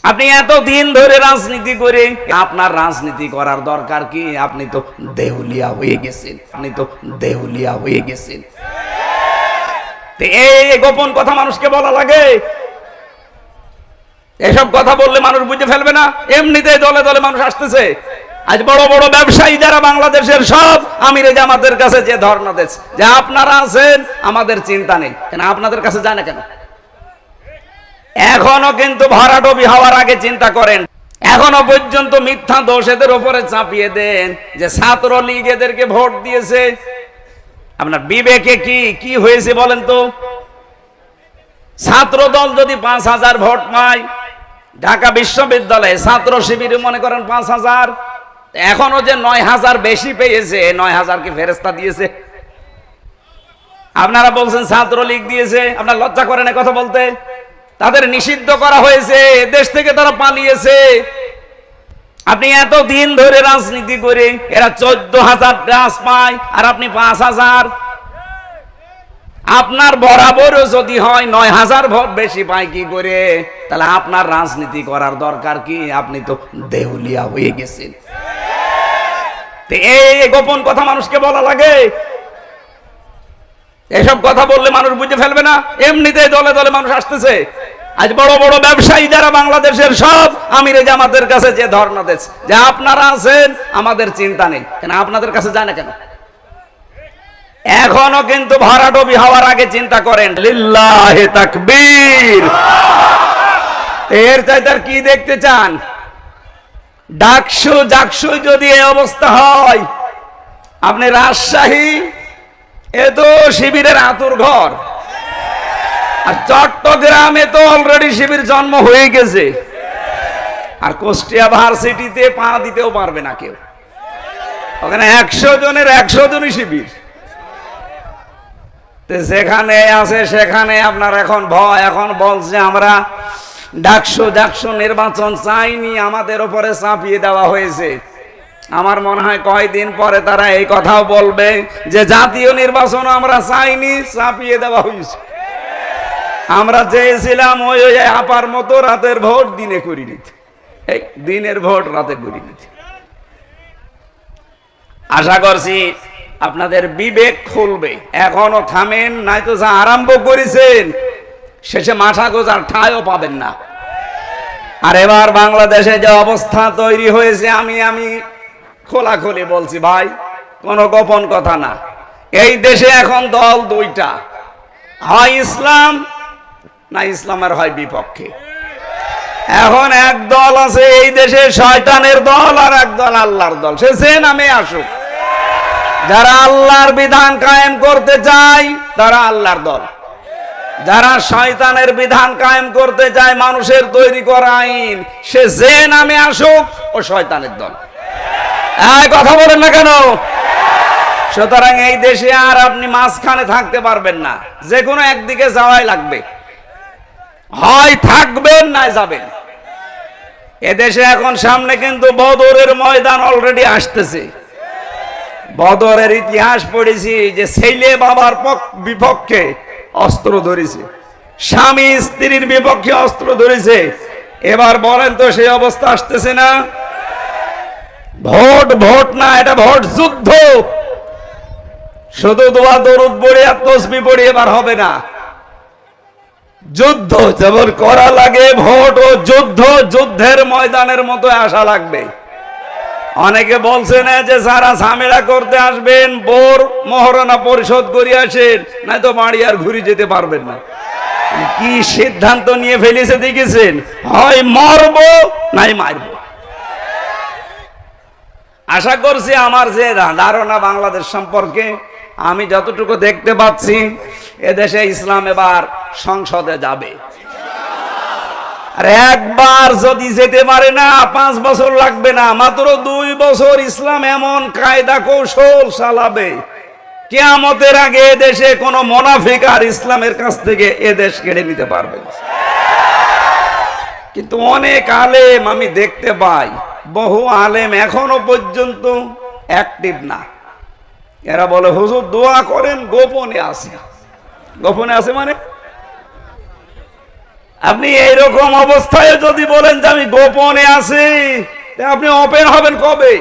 আপনি এত দিন ধরে রাজনীতি করে আপনার রাজনীতি করার দরকার কি? আপনি তো দেউলিয়া হয়ে গেছেন, এই গোপন কথা মানুষকে বলা লাগে? এসব কথা বললে মানুষ বুঝে ফেলবে না? এমনিতেই দলে দলে মানুষ আসতেছে। আজ বড় বড় ব্যবসায়ী যারা বাংলাদেশের সব আমিরে জামাতের কাছে যে ধর্ণা দিচ্ছে যে আপনারা আছেন, আমাদের চিন্তা নেই, কেন আপনাদের কাছে যায় না কেন? এখনো কিন্তু ভরাডুবি হওয়ার আগে চিন্তা করেন। এখনো পর্যন্ত মিথ্যা দোষ এদের উপরে চাপিয়ে দেন যে ছাত্রলীগ এদেরকে ভোট দিয়েছে। আপনার বিবেকে কি হয়েছে বলেন তো? ছাত্র দল যদি ৫,০০০ ভোট পায়, ঢাকা বিশ্ববিদ্যালয়ে ছাত্র শিবিরে মনে করেন ৫,০০০, এখনো যে ৯,০০০ বেশি পেয়েছে, ৯,০০০ কি ফেরেস্তা দিয়েছে? আপনারা বলছেন ছাত্রলীগ দিয়েছে, আপনার লজ্জা করে না কথা বলতে? তাদের নিষিদ্ধ করা হয়েছে, দেশ থেকে তারা পালিয়েছে। আপনি এত দিন ধরে রাজনীতি করে এরা ১৪,০০০ টাস পায় আর আপনি ৫,০০০। আপনার বরাবরও যদি হয় ৯,০০০ ভোট বেশি পায় কি করে, তাহলে আপনার রাজনীতি করার দরকার কি? আপনি তো দেউলিয়া হয়ে গেছেন। এই গোপন কথা মানুষকে বলা লাগে? এসব কথা বললে মানুষ বুঝে ফেলবে না? এমনিতেই দলে দলে মানুষ আসতেছে। আজ বড় বড় ব্যবসায়ী যারা বাংলাদেশের সব আমিরে জামাতের কাছে যে ধর্ণা দিচ্ছে যে আপনারা আছেন, আমাদের চিন্তা নেই, কেন আপনাদের কাছে যায় না কেন? এখনো কিন্তু ভরাডুবি হওয়ার আগে চিন্তা করেন। লিল্লাহি তাকবীর। এর চাইতে আর কি দেখতে চান? ডাকসু যদি এই অবস্থা হয়, আপনি রাজশাহী এ তো শিবিরের আতুর ঘর, আর চট্টগ্রামে তো অলরেডি শিবির জন্ম হয়ে গেছে, আর কুষ্টিয়া ভার্সিটিতে পা দিতেও পারবে না কেউ। ওখানে ১০০ জনের ১০০ জনই শিবির। যেখানে আছে সেখানে আপনার এখন ভয়। এখন বলছে আমরা ডাকসু নির্বাচন চাইনি, আমাদের উপরে চাপিয়ে দেওয়া হয়েছে। আমার মনে হয় কয়দিন পরে তারা এই কথাও বলবে যে জাতীয় নির্বাচন আমরা চাইনি, চাপিয়ে দেওয়া হয়েছে। আমরা চেয়েছিলাম ওই আপার মতো রাতের ভোট দিনে করে নিতে, এই দিনের ভোট রাতে করে নিতে। আশা করছি আপনাদের বিবেক খুলবে। এখনো থামেন, নাই তো যা আরম্ভ করেছেন শেষে মাথা গোজার ঠাঁইও পাবেন না। আর এবার বাংলাদেশে যে অবস্থা তৈরি হয়েছে, আমি খোলাখুলি বলছি ভাই, কোনো গোপন কথা না। এই দেশে এখন দল দুইটা, হয় ইসলাম না ইসলামের হয় বিপক্ষে। এখন এক দল আছে এই দেশে শয়তানের দল, আর এক দল আল্লাহর দল। সে যে নামে আসুক, যারা আল্লাহর বিধান কায়েম করতে চায় তারা আল্লাহর দল, যারা শয়তানের বিধান কায়েম করতে চায়, মানুষের তৈরি করা আইন, সে যে নামে আসুক ও শয়তানের দল। এই কথা বলেন না কেন? সুতরাং এই দেশে আর আপনি মাঝখানে থাকতে পারবেন না, যে কোনো একদিকে যাওয়াই লাগবে। হয় থাকবেন না যাবেন। এদেশে এখন সামনে কিন্তু বদরের ময়দান অলরেডি আসতেছে। বদরের ইতিহাস পড়েছি যে ছেলে বাবার বিপক্ষে অস্ত্র ধরেছে, স্বামী স্ত্রীর বিপক্ষে অস্ত্র ধরেছে। এবার বলেন তো সেই অবস্থা আসতেছে না? ভোট না, এটা ভোট যুদ্ধ। শুধু দোয়া দরুদ পড়ে আর তসবিহ পড়ে এবার হবে না। যুদ্ধ যেমন করা লাগে, ভোট ও যুদ্ধের ময়দানের মতো আসা লাগবে। অনেকে বলছেন যে যারা ঝামেলা করতে আসবেন বোর মহারণা পরিশোধ করে আসেন, নাই তো বাড়ি আর ঘুরে যেতে পারবেন না। কি সিদ্ধান্ত নিয়ে ফেলেছে দেখেছেন? হয় মরবো নাই মারবো। আশা করছি আমার যে ধারণা বাংলাদেশ সম্পর্কে, আমি যতটুকু দেখতে পাচ্ছি, এদেশে ইসলাম এবার সংসদে যাবে। আর একবার যদি যেতে পারে না, 5 বছর লাগবে না, মাত্র 2 বছর ইসলাম এমন কায়দা কৌশল চালাবে, কিয়ামতের আগে এদেশে কোনো মুনাফিক আর ইসলামের কাছ থেকে এদেশ কেড়ে নিতে পারবে না। কিন্তু অনেক আলেম আমি দেখতে পাই, বহু আলেম এখনো পর্যন্ত অ্যাক্টিভ না। এরা বলে হুজুর দোয়া করেন, গোপনে আছে। গোপনে আছে মানে আপনি এইরকম অবস্থায় যদি বলেন যে আমি গোপনে আছি, আপনি ওপেন হবেন কবে?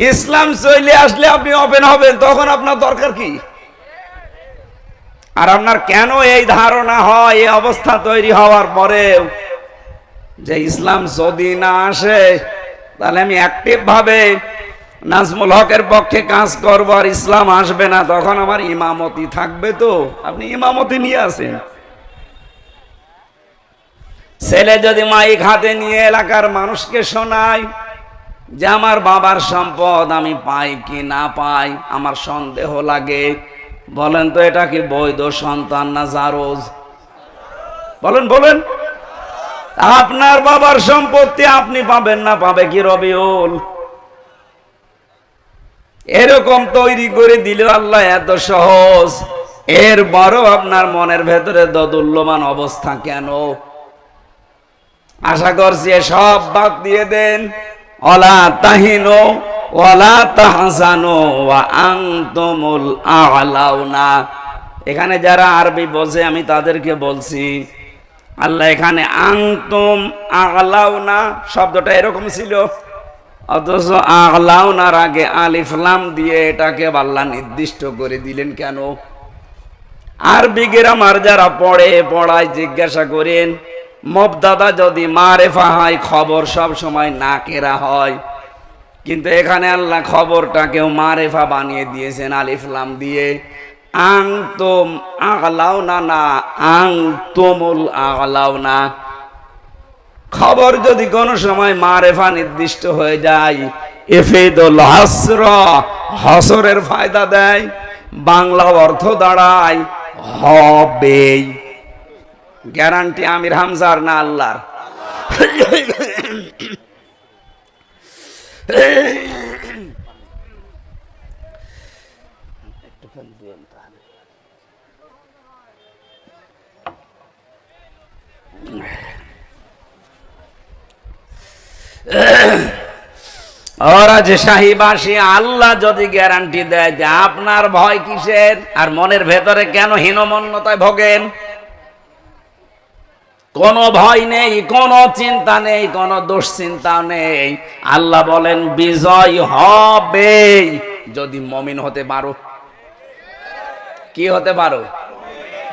ইসলাম চলে আসলে আপনি ওপেন হবেন, তখন আপনার দরকার কি? আর আপনার কেন এই ধারণা হয় এই অবস্থা তৈরি হওয়ার পরেও যে ইসলাম যদি না আসে তাহলে আমি অ্যাক্টিভ ভাবে নাজমুল হকের পক্ষে কাজ করব আর ইসলাম আসবে না, তখন আমার ইমামতি থাকবে? তো আপনি ইমামতি নিয়ে আসেন। ছেলে যদি মাইক হাতে নিয়ে এলাকার মানুষকে শোনায় যে আমার বাবার সম্পদ আমি পাই কি না পাই আমার সন্দেহ লাগে, বলেন তো এটা কি বৈধ সন্তান না জারজ? বলেন বলেন। আপনার বাবার সম্পত্তি আপনি পাবেন না, পাবে কি রবিউল? এরকম তৈরি করে দিল আল্লাহ, এত সহজ। এর বড় আপনার মনের ভেতরে দোদুল্যমান অবস্থা কেন? আশা করছি সব বাদ দিয়ে দেন। ওয়ালা তাহিনু ওয়ালা তাহজানু ওয়া আনতুমুল আ'লাউনা। এখানে যারা আরবি বোঝে আমি তাদেরকে বলছি, আল্লাহ এখানে আনতুম আ'লাউনা শব্দটা এরকম ছিল, অথচ আ'লাউনার আগে আলিফ লাম দিয়ে এটাকে আল্লাহ নির্দিষ্ট করে দিলেন কেন? আরবি গ্রামার যারা পড়ায় জিজ্ঞাসা করেন, মুবতাদা যদি মারেফা হয় খবর সব সময় নাকেরা হয়, কিন্তু এখানে আল্লাহ খবরটাকেও মারেফা বানিয়ে দিয়েছেন আলিফ লাম দিয়ে। আনতুম আ'লাউনা না আনতুমুল আ'লাউনা। খবর যদি কোনো সময় মারেফা নির্দিষ্ট হয়ে যায় ইফিদুল হাসর, হসরের ফায়দা দেয়, বাংলা অর্থ দাঁড়ায় হবেই। গ্যারান্টি আমির হামজার না আল্লাহর? ওরা যে শাহীবাসী, আল্লাহ যদি গ্যারান্টি দেয় যে আপনার ভয় কিসের আর মনের ভেতরে কেন হীনমন্যতায় ভোগেন? কোনো ভয় নেই, কোনো চিন্তা নেই, কোনো দুশ্চিন্তা নেই। আল্লাহ বলেন বিজয় হবে যদি মমিন হতে পারো। কি হতে পারো?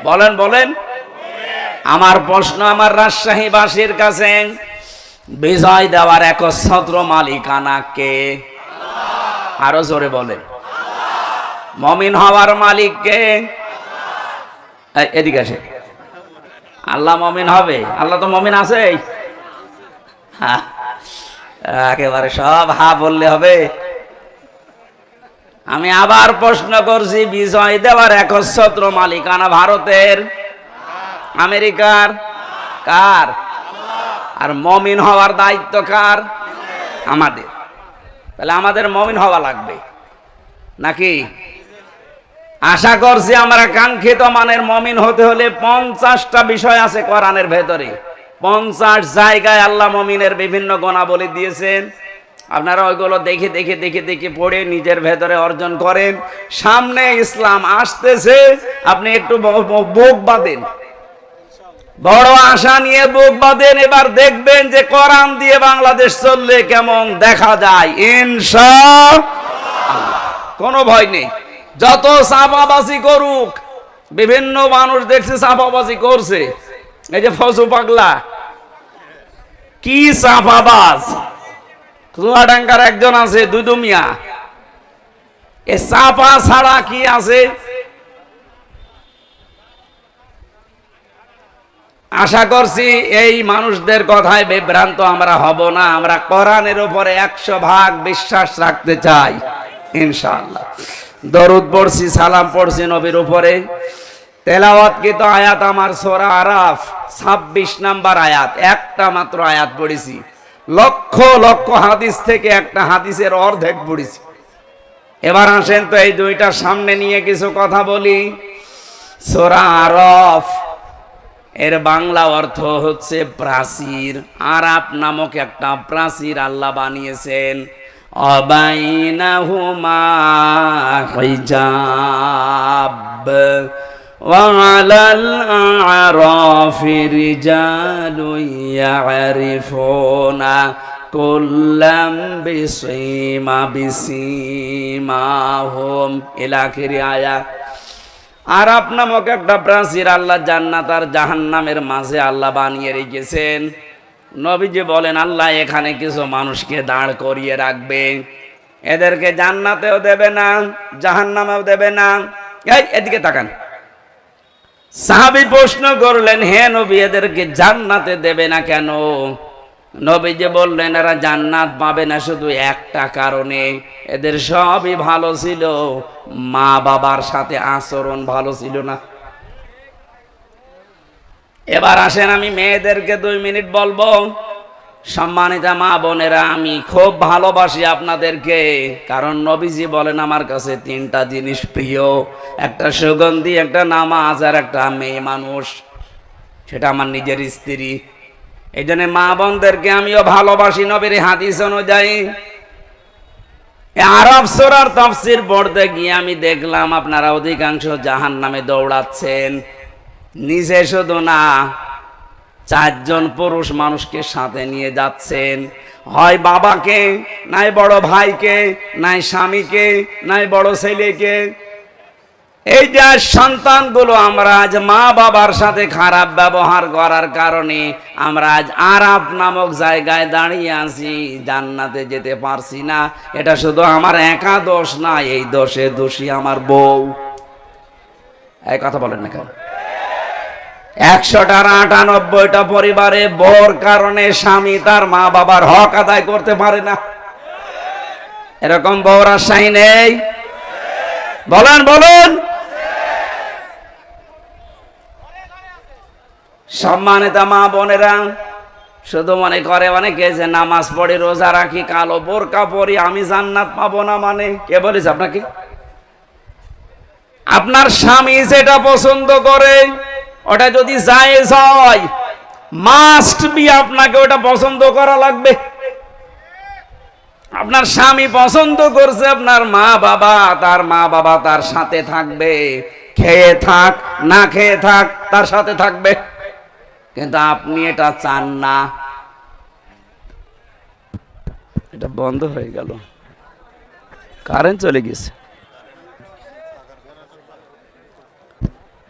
বলেন বলেন। আমার প্রশ্ন আমার রাজশাহীবাসীর কাছে, বিজয় দেওয়ার একচ্ছত্র মালিকানা কে? আরো জোরে বলেন। মমিন হওয়ার মালিক কে? এদিকে আসে। আল্লাহ মমিন হবে? আল্লাহ তো মমিন আছে। একেবারে সব হা বললে হবে? আমি আবার প্রশ্ন করছি, বিজয় দেওয়ার একচ্ছত্র মালিকানা ভারতের, আমেরিকার, কার? আর মমিন হওয়ার দায়িত্ব কার? আমাদের। তাহলে আমাদের মমিন হওয়া লাগবে নাকি? আশা করছি আমরা কাঙ্ক্ষিত মানের মমিন হতে হলে 50টা বিষয় আছে কোরআনের ভেতরে। 50 জায়গায় আল্লাহ মমিনের বিভিন্ন গুণাবলী দিয়েছেন। আপনারা ওইগুলো দেখে দেখে দেখে দেখে পড়ে নিজের ভেতরে অর্জন করেন। সামনে ইসলাম আসতেছে, আপনি একটু বুক বাঁধেন, বড় আশা নিয়ে বুক বাঁধেন। এবার দেখবেন যে কোরআন দিয়ে বাংলাদেশ চললে কেমন দেখা যায় ইনশাআল্লাহ। কোনো ভয় নেই। যত চাপাবাজি করুক, বিভিন্ন মানুষ দেখছে চাপাবাজি করছে, এই যে ফজু পাগলা কি চাপাবাজ, চুয়াডাঙ্গার একজন আছে দুদু মিয়া, এ চাপা ছাড়া কি আছে? আশা করছি এই মানুষদের কথায় বিভ্রান্ত আমরা হব না। আমরা কোরআনের উপরে 100% বিশ্বাস রাখতে চাই ইনশাআল্লাহ। দরুদ পড়ছি, সালাম পড়ছি নবীর উপরে। তেলাওয়াতকৃত আয়াত আমার সূরা আরাফ 26 নাম্বার আয়াত, একটা মাত্র আয়াত পড়েছি। লক্ষ লক্ষ হাদিস থেকে একটা হাদিসের অর্ধেক পড়েছি। এবার আসেন তো এই দুইটা সামনে নিয়ে কিছু কথা বলি। সূরা আরাফ এর বাংলা অর্থ হচ্ছে প্রাচীর। আরাফ নামক একটা প্রাচীর আল্লাহ বানিয়েছেন। অবাইনাহুমা হিজাব, وعلى الأعراف رجال يعرفون كلا بسيماهم إلى آخر آية। আরাফ নামক একটা প্রাচীর আল্লাহ জান্নাত আর জাহান্নামের মাঝে আল্লাহ বানিয়ে রেখেছেন। নবীজি বলেন আল্লাহ এখানে কিছু মানুষকে দাঁড় করিয়ে রাখবে, এদেরকে জান্নাতেও দেবে না জাহান্নামেও দেবে না। এই এদিকে তাকান। সাহাবী প্রশ্ন করলেন, হে নবী এদেরকে জান্নাতে দেবে না কেন? নবীজি বললেন এরা জান্নাত পাবে না শুধু একটা কারণে, এদের সবই ভালো ছিল, মা বাবার সাথে আচরণ ভালো ছিল না। এবার আসেন আমি মেয়েদেরকে 2 মিনিট বলবো। সম্মানিতা মা বোনেরা, আমি খুব ভালোবাসি আপনাদেরকে, কারণ নবীজি বলেন আমার কাছে 3টা জিনিস প্রিয়, একটা সুগন্ধি, একটা নামাজ, আর একটা মেয়ে মানুষ, সেটা আমার নিজের স্ত্রী। এই জন্য মা বোনদেরকে আমিও ভালোবাসি নবীর হাদিস অনুযায়ী। আরব সূরার তাফসীর পড়তে গিয়ে আমি দেখলাম আপনারা অধিকাংশ জাহান্নামে দৌড়াচ্ছেন। নিজে শুধু না, 4 জন পুরুষ মানুষকে সাথে নিয়ে যাচ্ছেন, হয় বাবাকে, নাই বড় ভাইকে, নাই স্বামীকে, নাই বড় ছেলেকে। এই যে সন্তানগুলো আমরা আজ মা বাবার সাথে খারাপ ব্যবহার করার কারণে আমরা আজ আরাফ নামক জায়গায় দাঁড়িয়ে আছি, জান্নাতে যেতে পারছি না। এটা শুধু আমার একা দোষ না, এই দোষে দোষী আমার বউ। এই কথা বলেন না কেন? 100টার 98টা পরিবারে বউর কারণে স্বামী তার মা বাবার হক আদায় করতে পারে না। এরকম বউর আশাই নেই? বলেন বলুন। সম্মানিতা মা বোনেরা, শুধু মনে করে অনেকে যে নামাজ পড়ি, রোজা রাখি, কালো বোরকা পরি, আমি জান্নাত পাবো না। মানে কে বলেছে আপনাকে? আপনার স্বামী যেটা পছন্দ করে ওটা যদি জায়েজ হয়, মাস্ট বি আপনাকে ওটা পছন্দ করা লাগবে। আপনার স্বামী পছন্দ করছে আপনার মা বাবা, তার মা বাবা তার সাথে থাকবে, খেয়ে থাক না খেয়ে থাক তার সাথে থাকবে। কিন্তু আপনি এটা চান না। এটা বন্ধ হয়ে গেল, কারেন্ট চলে গেছে।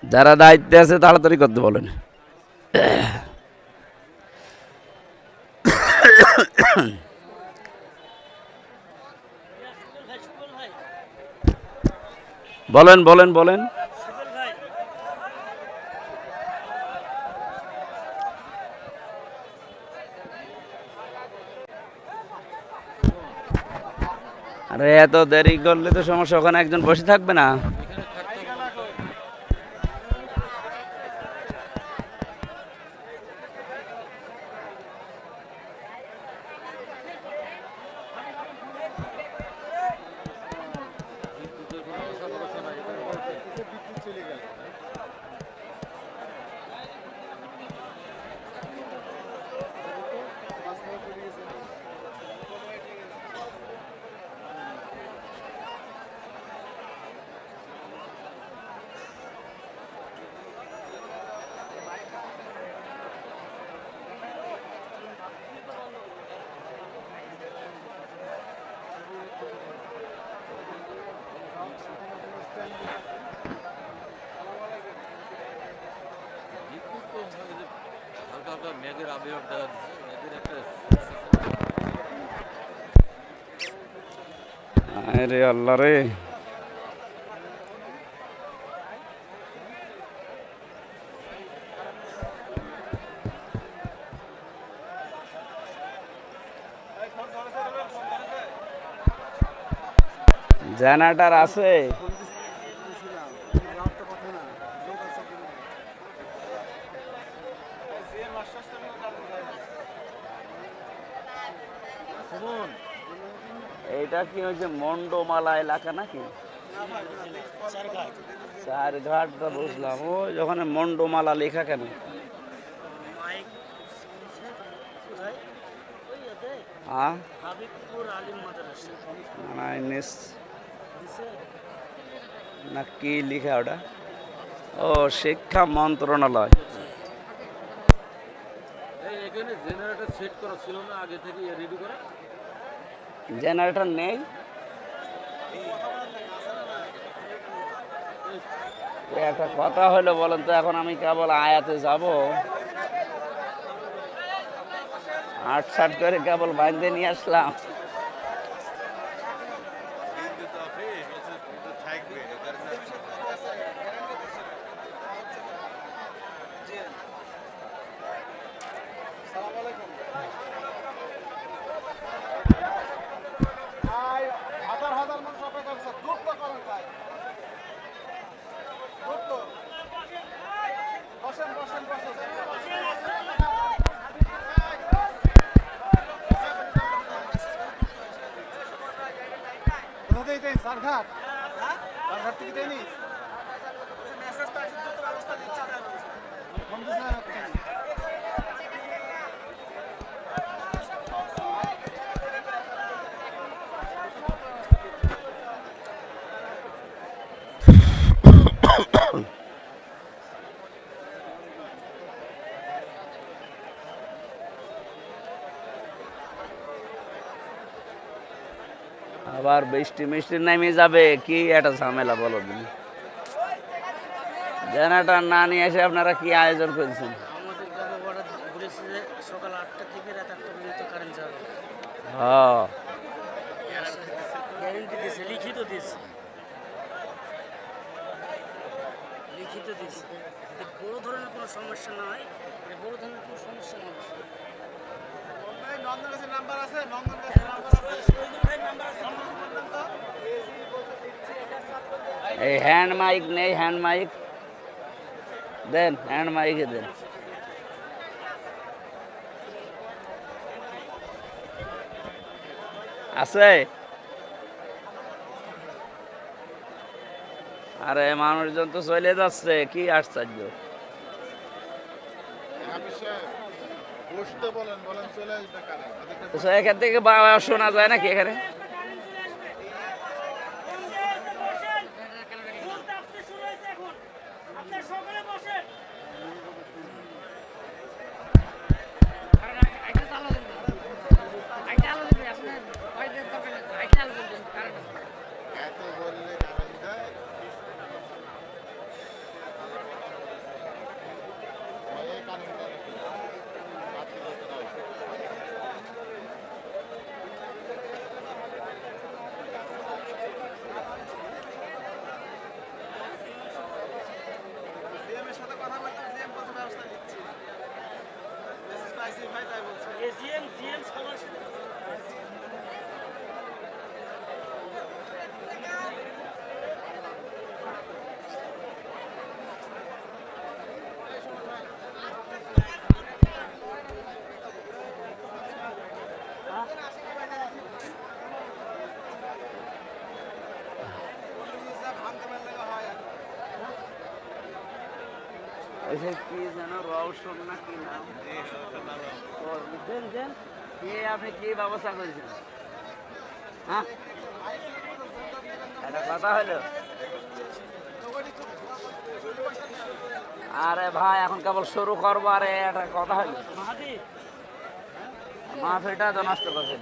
যারা দায়িত্বে আছে তাড়াতাড়ি করতে বলেন। বলেন বলেন বলেন। আরে এত দেরি করলে তো সমস্যা, ওখানে একজন বসে থাকবে না? আরে আল্লাহ রে, জেনারেটর আছে? এটা কি ওই যে মন্ডমালা এলাকা নাকি? চারঘাটটা বুঝলাম, ওই ওখানে মন্ডমালা লেখা কেন? না কি লেখা ওটা? ও শিক্ষা মন্ত্রণালয়। এখানে জেনারেটর সেট করা ছিল না আগে থেকে রেডি করা? জেনারেটর নেই। একটা কথা হলো বলেন তো, এখন আমি কেবল আয়াতে যাব, ৮-৬ করে কেবল বাইন্দে নিয়ে আসলাম। সারঘাট সারঘাট থেকে টেনিস আবার বৃষ্টি মিষ্টি নেমে যাবে, কি একটা ঝামেলা বলো দিন। জেনারেটর না নিয়ে এসে আপনারা কি আয়োজন করেছেন? আমাদের গ্রামে ওরা বলেছে যে সকাল 8টা থেকে রাত 8টা পর্যন্ত কারেন্ট যাবে। হ্যাঁ, গ্যারেন্টি দিয়েছে, লিখিত দিয়েছে। লিখিত দিয়েছে বড় ধরনের কোনো সমস্যা না হয়, বড় ধরনের কোনো সমস্যা না হয়। নন্দন কাছে নাম্বার আছে, নন্দন কাছে নাম্বার আছে, শহীদুল ভাইয়ের নাম্বার আছে, এই হ্যান্ড মাইক নেই, হ্যান্ড মাইক দেন, হ্যান্ড মাইকে দেন। আছে? আরে মানুষজন তো চলে যাচ্ছে, কি আশ্চর্য। বসতে বলেন, বলেন চলে আসবে কারেন্ট। তো এখান থেকে শোনা যায় নাকি এখানে? এত বললে কারেন্ট দেয়? এই কারেন্ট দেয় নাকি? রাত্রি করতে দাও। সিএমের সাথে কথা বলতে সিএম কত ব্যবস্থা নিচ্ছে? মেসেজ পাইছি ভাই, তাই বলছে। এসিএম সিএম সবার সাথে ওইসব কি যেন রওশন না কি নাম? ও, দেন দেন। কি আপনি কি ব্যবস্থা করেছেন? হ্যাঁ, একটা কথা হলো। আরে ভাই, এখন কেবল শুরু করবো, আরে একটা কথা হলো। মাফিটা তো নষ্ট করছেন।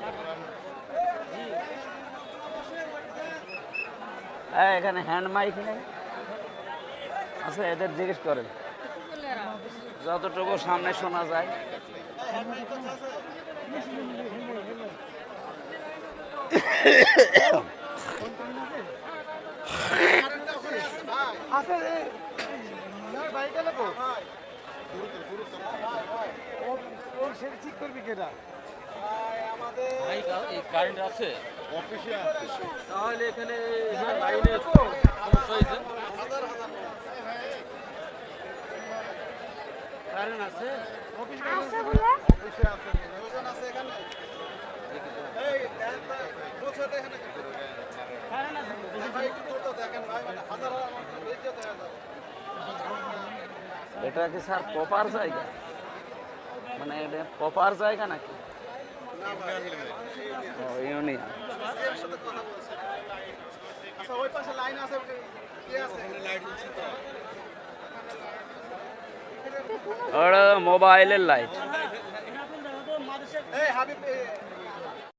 এখানে হ্যান্ড মাইক নেই, আচ্ছা এদের জিজ্ঞেস করেন যতটুকু সামনে শোনা যায়। ঠিক করবি কেটা? ভাই এই কারেন্ট আছে অফিসে আছে। তাহলে এখানে লাইনে সমস্যা হয়েছে। কারেন্ট আছে। অফিসে আছে ওজন আছে এখানে। এই পৌঁছাতে এখানে কারেন্ট আছে। ভাই একটু দূর তো দেখেন ভাই, মানে হাজার আমার বেইজ্জত হয়ে যাবে। এটা কি স্যার প্রপার জায়গা? মানে এটা প্রপার জায়গা নাকি? না ভাই, ও ইউনিয়ন। এর সাথে কথা বলছি। আচ্ছা ওই পাশে লাইন আছে, কে আছে? লাইট দিচ্ছি তো। ওটা মোবাইলের লাইট। এই হাবিব